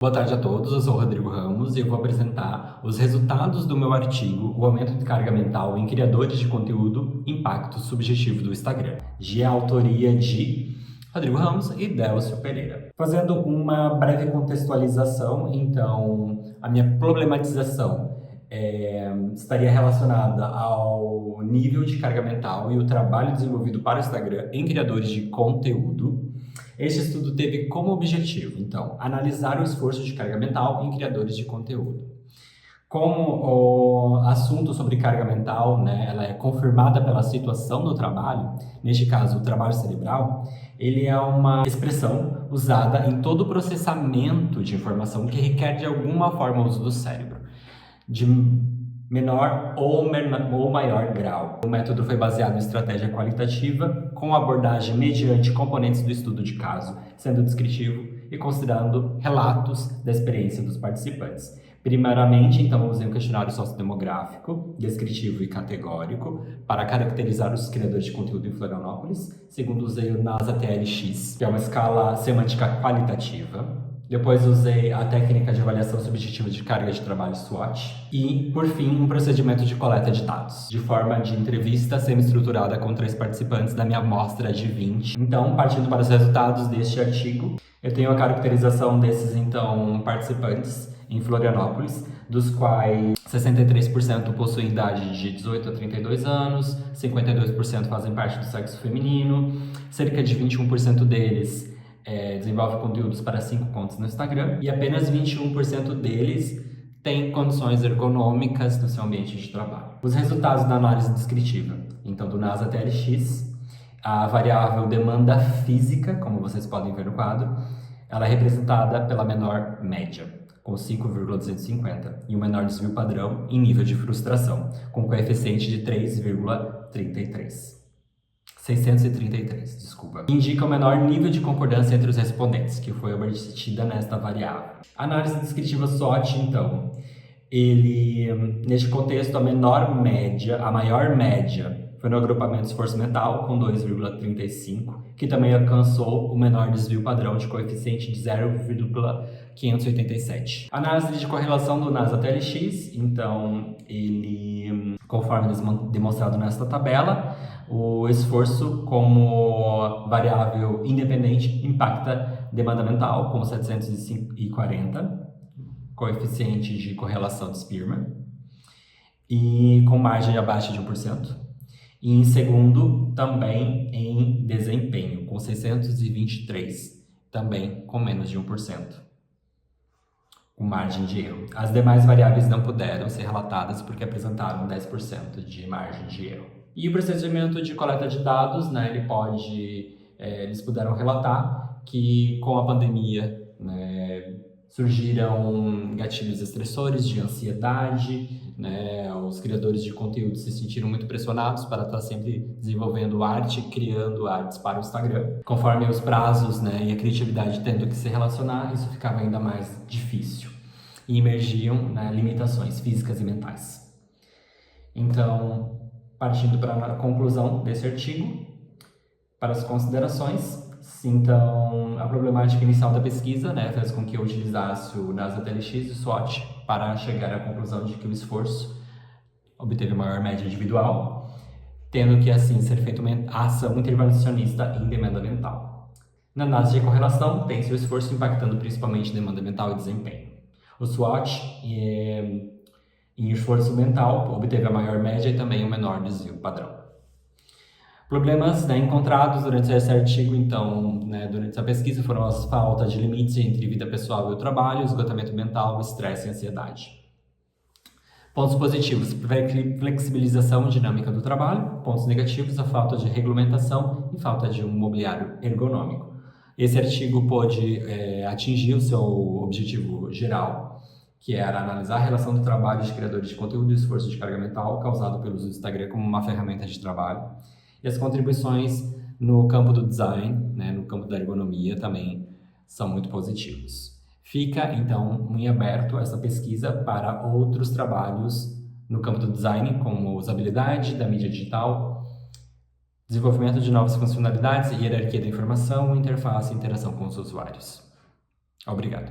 Boa tarde a todos, eu sou o Rodrigo Ramos e eu vou apresentar os resultados do meu artigo O Aumento de Carga Mental em Criadores de Conteúdo, Impacto Subjetivo do Instagram, de autoria de Rodrigo Ramos e Delcio Pereira. Fazendo uma breve contextualização, então, a minha problematização estaria relacionada ao nível de carga mental e o trabalho desenvolvido para o Instagram em criadores de conteúdo. Este estudo teve como objetivo, então, analisar o esforço de carga mental em criadores de conteúdo. Como o assunto sobre carga mental, né, ela é confirmada pela situação do trabalho, neste caso o trabalho cerebral, ele é uma expressão usada em todo o processamento de informação que requer de alguma forma o uso do cérebro, de menor ou maior grau. O método foi baseado em estratégia qualitativa, com abordagem mediante componentes do estudo de caso, sendo descritivo e considerando relatos da experiência dos participantes. Primeiramente, então, usei um questionário sociodemográfico, descritivo e categórico, para caracterizar os criadores de conteúdo em Florianópolis. Segundo, usei o NASA-TLX, que é uma escala semântica qualitativa. Depois usei a técnica de avaliação subjetiva de carga de trabalho SWOT. E, por fim, um procedimento de coleta de dados, de forma de entrevista semi-estruturada com 3 participantes da minha amostra de 20. Então, partindo para os resultados deste artigo, eu tenho a caracterização desses, então, participantes em Florianópolis, dos quais 63% possuem idade de 18 a 32 anos, 52% fazem parte do sexo feminino, cerca de 21% deles desenvolve conteúdos para 5 contas no Instagram e apenas 21% deles têm condições ergonômicas no seu ambiente de trabalho. Os resultados da análise descritiva, então do NASA-TLX, a variável demanda física, como vocês podem ver no quadro, ela é representada pela menor média, com 5,250, e o menor desvio padrão em nível de frustração, com coeficiente de 3,33. 633, desculpa. Indica o menor nível de concordância entre os respondentes, que foi obtida nesta variável. A análise descritiva SWOT, então, neste contexto, a maior média foi no agrupamento esforço mental, com 2,35, que também alcançou o menor desvio padrão de coeficiente de 0,587. A análise de correlação do NASA-TLX, então, conforme demonstrado nesta tabela, o esforço como variável independente impacta demanda mental com 740, coeficiente de correlação de Spearman, e com margem abaixo de 1%. E em segundo, também em desempenho, com 623, também com menos de 1%. Com margem de erro. As demais variáveis não puderam ser relatadas porque apresentaram 10% de margem de erro. E o procedimento de coleta de dados, né, eles puderam relatar que com a pandemia, né, surgiram gatilhos estressores de ansiedade, né, os criadores de conteúdo se sentiram muito pressionados para estar sempre desenvolvendo arte, criando artes para o Instagram. Conforme os prazos, né, e a criatividade tendo que se relacionar, isso ficava ainda mais difícil. E emergiam, né, limitações físicas e mentais. Então, partindo para a conclusão desse artigo, para as considerações, então, a problemática inicial da pesquisa, né, fez com que eu utilizasse o NASA-TLX e o SWOT para chegar à conclusão de que o esforço obteve maior média individual, tendo que, assim, ser feita uma ação intervencionista em demanda mental. Na análise de correlação, tem-se o esforço impactando principalmente demanda mental e desempenho. O SWOT, em esforço mental, obteve a maior média e também o menor desvio padrão. Problemas, né, encontrados durante esse artigo, então, né, durante essa pesquisa, foram as faltas de limites entre vida pessoal e o trabalho, esgotamento mental, estresse e ansiedade. Pontos positivos: flexibilização dinâmica do trabalho. Pontos negativos: a falta de regulamentação e falta de um mobiliário ergonômico. Esse artigo pôde atingir o seu objetivo geral, que era analisar a relação do trabalho de criadores de conteúdo e esforço de carga mental causado pelo uso do Instagram como uma ferramenta de trabalho. E as contribuições no campo do design, né, no campo da ergonomia também são muito positivos. Fica, então, em aberto essa pesquisa para outros trabalhos no campo do design, como usabilidade da mídia digital, desenvolvimento de novas funcionalidades, hierarquia da informação, interface e interação com os usuários. Obrigado.